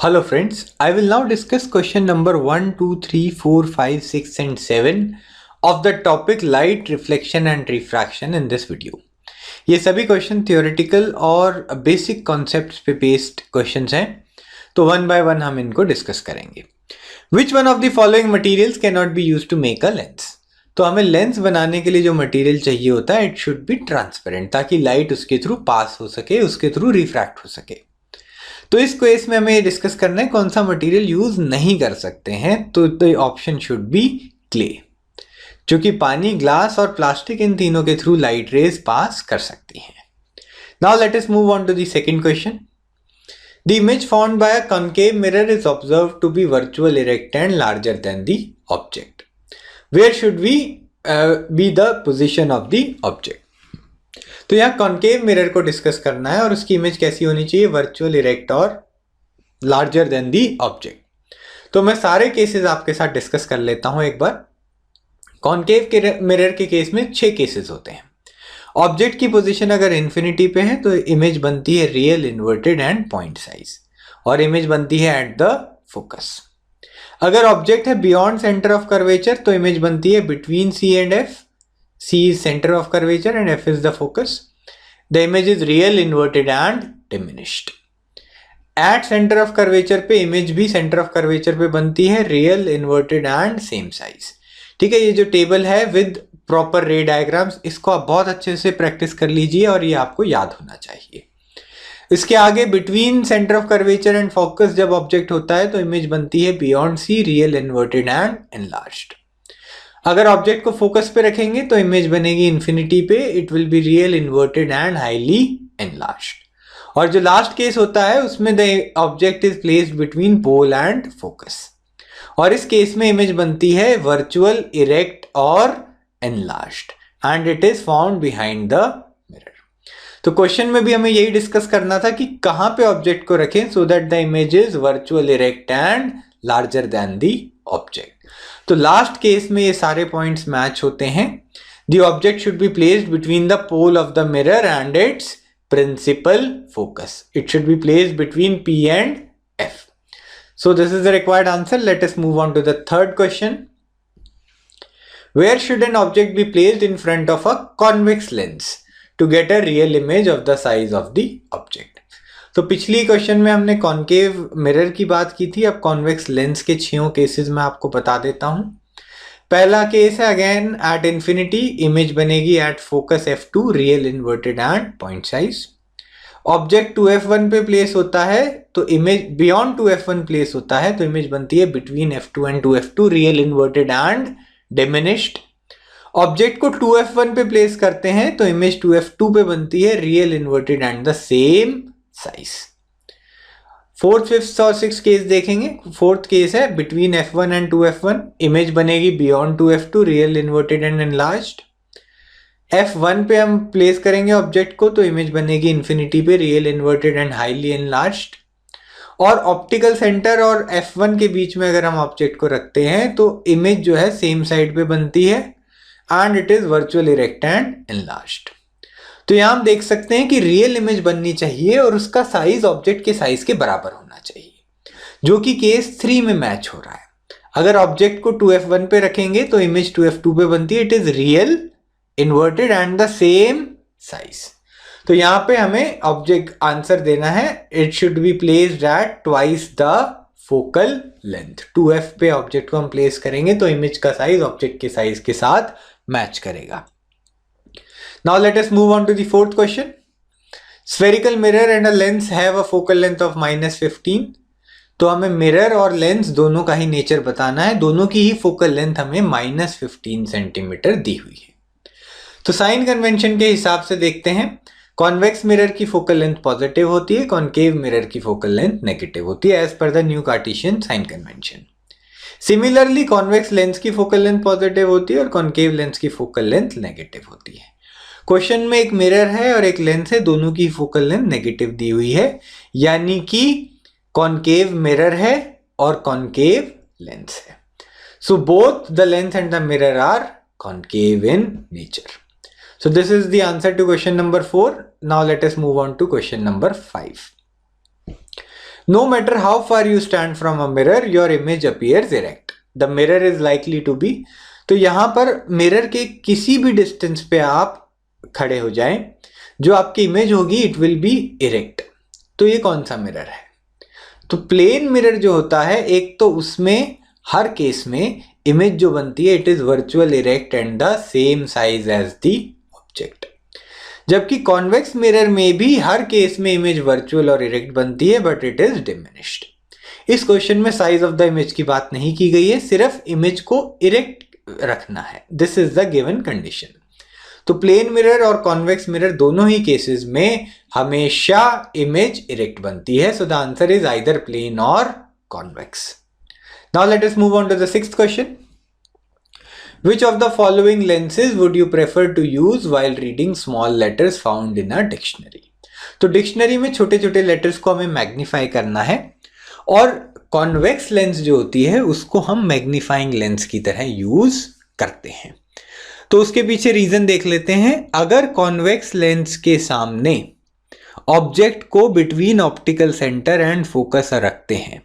Hello friends, I will now discuss question number 1, 2, 3, 4, 5, 6 and 7 of the topic light reflection and refraction in this video. ये सभी question theoretical और basic concepts पे based questions हैं, तो one by one हम इनको discuss करेंगे. Which one of the following materials can not be used to make a lens. तो हमें लेंस बनाने के लिए जो मटेरियल चाहिए होता है इट शुड बी ट्रांसपेरेंट, ताकि लाइट उसके थ्रू पास हो सके, उसके थ्रू रिफ्रैक्ट हो सके. तो इस केस में हमें ये डिस्कस करना है कौन सा मटेरियल यूज नहीं कर सकते हैं. तो the option should be clay, जो कि पानी, ग्लास और प्लास्टिक इन तीनों के थ्रू लाइट रेज पास कर सकती हैं. Now let us move on to the second question. The image found by a concave mirror is observed to be virtual, erect and larger than the object. Where should we be the position of the object. तो यहाँ concave mirror को discuss करना है और उसकी image कैसी होनी चाहिए, वर्चुअल, इरेक्ट और लार्जर देन दी ऑब्जेक्ट. तो मैं सारे केसेस आपके साथ डिस्कस कर लेता हूं एक बार. कॉन्केव मिरर के केस में 6 केसेस होते हैं. ऑब्जेक्ट की पोजीशन अगर इन्फिनिटी पे है तो इमेज बनती है real, inverted and point size, और इमेज बनती है एट द फोकस. अगर ऑब्जेक्ट है बियॉन्ड सेंटर ऑफ कर्वेचर तो इमेज बनती है between C and F. C is center of curvature and F is the focus. The image is real, inverted and diminished. At center of curvature पे image भी center of curvature पे बनती है real, inverted and same size. ठीक है, ये जो table है with proper ray diagrams, इसको आप बहुत अच्छे से प्रैक्टिस कर लीजिए और ये आपको याद होना चाहिए. इसके आगे between center of curvature and focus जब ऑब्जेक्ट होता है तो इमेज बनती है beyond C, real, inverted and enlarged. अगर ऑब्जेक्ट को फोकस पे रखेंगे तो इमेज बनेगी इन्फिनिटी पे, it will be real, inverted and highly enlarged. और जो लास्ट केस होता है उसमें the object is placed between pole and focus, और इस केस में इमेज बनती है वर्चुअल, इरेक्ट और enlarged and it is found behind the mirror. तो क्वेश्चन में भी हमें यही डिस्कस करना था कि कहां पे ऑब्जेक्ट को रखें so that the image is virtual, erect and larger than the object. तो लास्ट केस में ये सारे पॉइंट्स मैच होते हैं. The object should be placed between the pole of the mirror and its principal focus. It should be placed between P and F. So this is the required answer. Let us move on to the third question. Where should an object be placed in front of a convex lens to get a real image of the size of the object. तो पिछली question में हमने concave mirror की बात की थी. अब convex lens के 6 केसेस मैं आपको बता देता हूं. पहला केस है अगेन एट इन्फिनिटी, इमेज बनेगी at focus F2, real, inverted and point size. Object 2F1 पे प्लेस होता है तो इमेज बियॉन्ड 2F1 प्लेस होता है तो इमेज बनती है between F2 and 2F2, real, inverted and diminished. Object को 2F1 पे प्लेस करते हैं तो इमेज 2F2 पे बनती है real, inverted and the same size. Fourth, fifth और सिक्स केस देखेंगे. फोर्थ केस है between F1 and 2F1, image बनेगी beyond 2F2, real, inverted and enlarged. F1 पे हम प्लेस करेंगे ऑब्जेक्ट को तो इमेज बनेगी इन्फिनिटी पे, real, inverted and highly enlarged. और ऑप्टिकल सेंटर और F1 के बीच में अगर हम ऑब्जेक्ट को रखते हैं तो इमेज जो है सेम साइड पे बनती है and it is virtual, erect and enlarged. तो यहां हम देख सकते हैं कि रियल इमेज बननी चाहिए और उसका साइज ऑब्जेक्ट के साइज के बराबर होना चाहिए, जो कि केस 3 में मैच हो रहा है. अगर ऑब्जेक्ट को 2F1 पे रखेंगे तो इमेज 2F2 पे बनती है, it is real, inverted and the same size. तो यहां पे हमें ऑब्जेक्ट आंसर देना है, it should be placed at twice the focal length. 2F पे ऑब्जेक्ट को हम प्लेस करेंगे तो इमेज का साइज ऑब्जेक्ट के साइज के साथ मैच करेगा. Now let us move on to the fourth question. Spherical mirror and a lens have a focal length of -15. तो हमें मिरर और लेंस दोनों का ही नेचर बताना है. दोनों की ही फोकल लेंथ हमें -15 सेंटीमीटर दी हुई है. तो साइन कन्वेंशन के हिसाब से देखते हैं. कॉन्वेक्स मिरर की फोकल लेंथ पॉजिटिव होती है, कॉन्केव मिरर की फोकल लेंथ नेगेटिव होती है as per the new Cartesian sign convention. Similarly convex lens की फोकल लेंथ पॉजिटिव होती है और कॉन्केव लेंस की फोकल लेंथ नेगेटिव होती है. क्वेश्चन में एक मिरर है और एक लेंस है, दोनों की फोकल लेंथ नेगेटिव दी हुई है, यानी कि कॉन्केव मिरर है और कॉन्केव लेंस है. So both the lens and the mirror are concave in nature. So this is the answer to question number 4. Now let us move on to question number 5. No matter how far you stand from a mirror, your image appears erect. The mirror is likely to be, तो यहां पर mirror के किसी भी distance पे आप खड़े हो जाएं, जो आपकी इमेज होगी इट विल बी इरेक्ट। तो ये कौन सा मिरर है? तो प्लेन मिरर जो होता है, एक तो उसमें हर केस में इमेज जो बनती है it is virtual erect and the same size as the object, जबकि कॉन्वेक्स मिरर में भी हर केस में इमेज वर्चुअल और इरेक्ट बनती है बट इट इज डिमिनिश्ड। इस क्वेश्चन में साइज ऑफ द इमेज की बात नहीं की गई है, सिर्फ इमेज को इरेक्ट रखना है। This is the given condition. तो प्लेन मिरर और कॉन्वेक्स मिरर दोनों ही केसेस में हमेशा इमेज इरेक्ट बनती है। So the answer is either plane और convex. Now let us move on to the sixth question. Which of the following lenses would you prefer to use while reading small letters found in a dictionary? तो dictionary में छोटे छोटे letters को हमें magnify करना है और convex lens जो होती है उसको हम मैग्नीफाइंग लेंस की तरह यूज करते हैं। तो उसके पीछे रीजन देख लेते हैं। अगर कॉन्वेक्स लेंस के सामने ऑब्जेक्ट को between optical centre and focus रखते हैं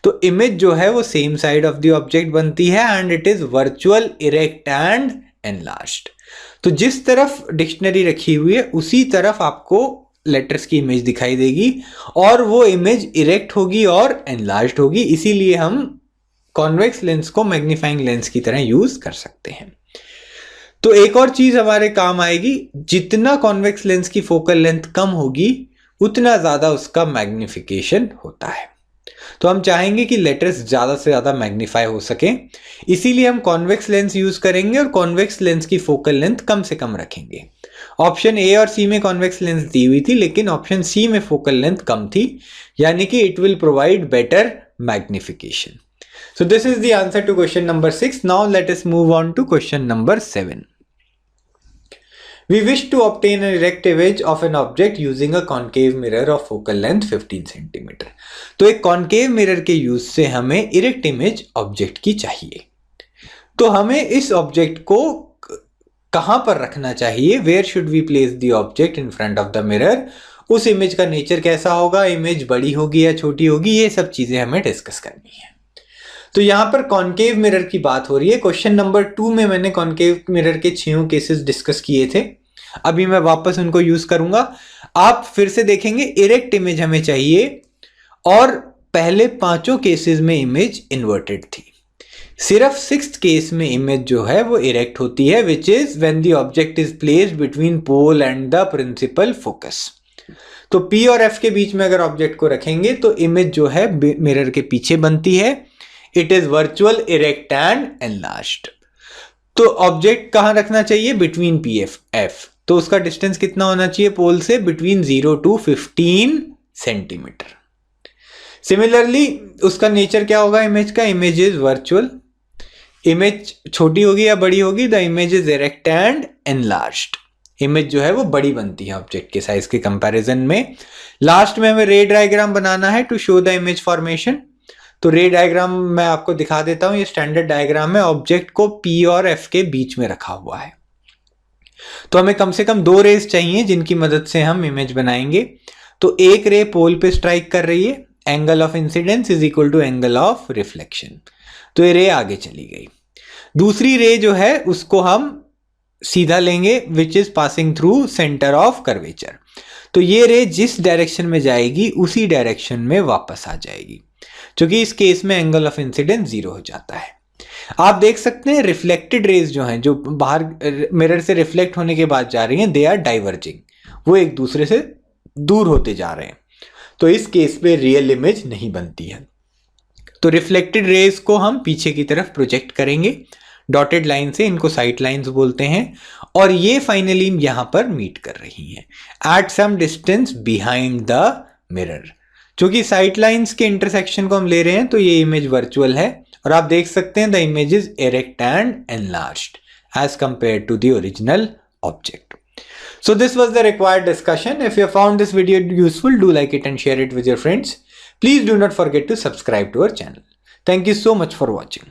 तो इमेज जो है वो same side of the object बनती है and it is virtual erect and enlarged. तो जिस तरफ डिक्शनरी रखी हुई है उसी तरफ आपको लेटर्स की इमेज दिखाई देगी और वो इमेज इरेक्ट होगी और एनलार्ज्ड होगी। इसीलिए हम कॉन्वेक्स लेंस को मैग्नीफाइंग लेंस की तरह यूज कर सकते हैं। तो एक और चीज हमारे काम आएगी, जितना कॉन्वेक्स लेंस की फोकल लेंथ कम होगी उतना ज्यादा उसका मैग्निफिकेशन होता है। तो हम चाहेंगे कि लेटर्स ज्यादा से ज्यादा मैग्नीफाई हो सके, इसीलिए हम कॉन्वेक्स लेंस यूज करेंगे और कॉन्वेक्स लेंस की फोकल लेंथ कम से कम रखेंगे। ऑप्शन ए और सी में कॉन्वेक्स लेंस दी हुई थी लेकिन ऑप्शन सी में फोकल लेंथ कम थी, यानी कि it will provide better magnification. So this is the answer to question number 6. Now let us move on to question number 7. We wish to obtain an erect image of an object using a concave mirror of focal length 15 cm. तो एक concave mirror के use से हमें erect image object की चाहिए। तो हमें इस ऑब्जेक्ट को कहां पर रखना चाहिए? Where should we place the object in front of the mirror? उस इमेज का नेचर कैसा होगा? इमेज बड़ी होगी या छोटी होगी? ये सब चीजें हमें डिस्कस करनी है। तो यहां पर कॉन्केव मिरर की बात हो रही है। क्वेश्चन नंबर 2 में मैंने कॉन्केव मिरर के 6 केसेस डिस्कस किए थे, अभी मैं वापस उनको यूज करूंगा। आप फिर से देखेंगे इरेक्ट इमेज हमें चाहिए और पहले 5 केसेस में इमेज इन्वर्टेड थी। सिर्फ 6th केस में इमेज जो है वो इरेक्ट होती है, which is when the object is placed between pole and the principal focus. तो P और F के बीच में अगर ऑब्जेक्ट को रखेंगे तो इमेज जो है मिरर के पीछे बनती है। It is virtual erect and enlarged. तो ऑब्जेक्ट कहां रखना चाहिए? Between P F। तो उसका डिस्टेंस कितना होना चाहिए पोल से? Between 0 to 15 centimetre. सिमिलरली उसका नेचर क्या होगा इमेज का? Image is virtual. इमेज छोटी होगी या बड़ी होगी? The image is erect and enlarged. Image जो है वो बड़ी बनती है ऑब्जेक्ट के साइज के कंपैरिजन में। लास्ट में हमें रे डायग्राम बनाना है to show the image formation. तो रे डायग्राम मैं आपको दिखा देता हूं। ये स्टैंडर्ड डायग्राम है, ऑब्जेक्ट को P और F के बीच में रखा हुआ है। तो हमें कम से कम 2 रेज चाहिए जिनकी मदद से हम इमेज बनाएंगे। तो एक रे पोल पे स्ट्राइक कर रही है, angle of incidence is equal to angle of reflection. तो ये रे आगे चली गई। दूसरी रे जो है उसको हम सीधा लेंगे, which is passing through centre of curvature. तो ये रे जिस डायरेक्शन में जाएगी उसी डायरेक्शन में वापस आ जाएगी, क्योंकि इस केस में एंगल ऑफ इंसिडेंस 0 हो जाता है। आप देख सकते हैं रिफ्लेक्टेड रेज जो हैं, जो बाहर मिरर से रिफ्लेक्ट होने के बाद जा रही हैं, दे आर डाइवर्जिंग, वो एक दूसरे से दूर होते जा रहे हैं। तो इस केस में रियल इमेज नहीं बनती है। तो रिफ्लेक्टेड रेज को हम पीछे की तरफ प्रोजेक्ट करेंगे डॉटेड लाइन से, इनको साइट लाइंस बोलते हैं, और ये फाइनली यहां पर मीट कर रही हैं at some distance behind the mirror. क्योंकि साइट लाइंस के इंटरसेक्शन को हम ले रहे हैं तो ये इमेज वर्चुअल है, और आप देख सकते हैं the image is erect and enlarged as compare to the original object. So this was the required discussion. If you found this video useful, do like it and share it with your friends. Please do not forget to subscribe to our channel. Thank you so much for watching.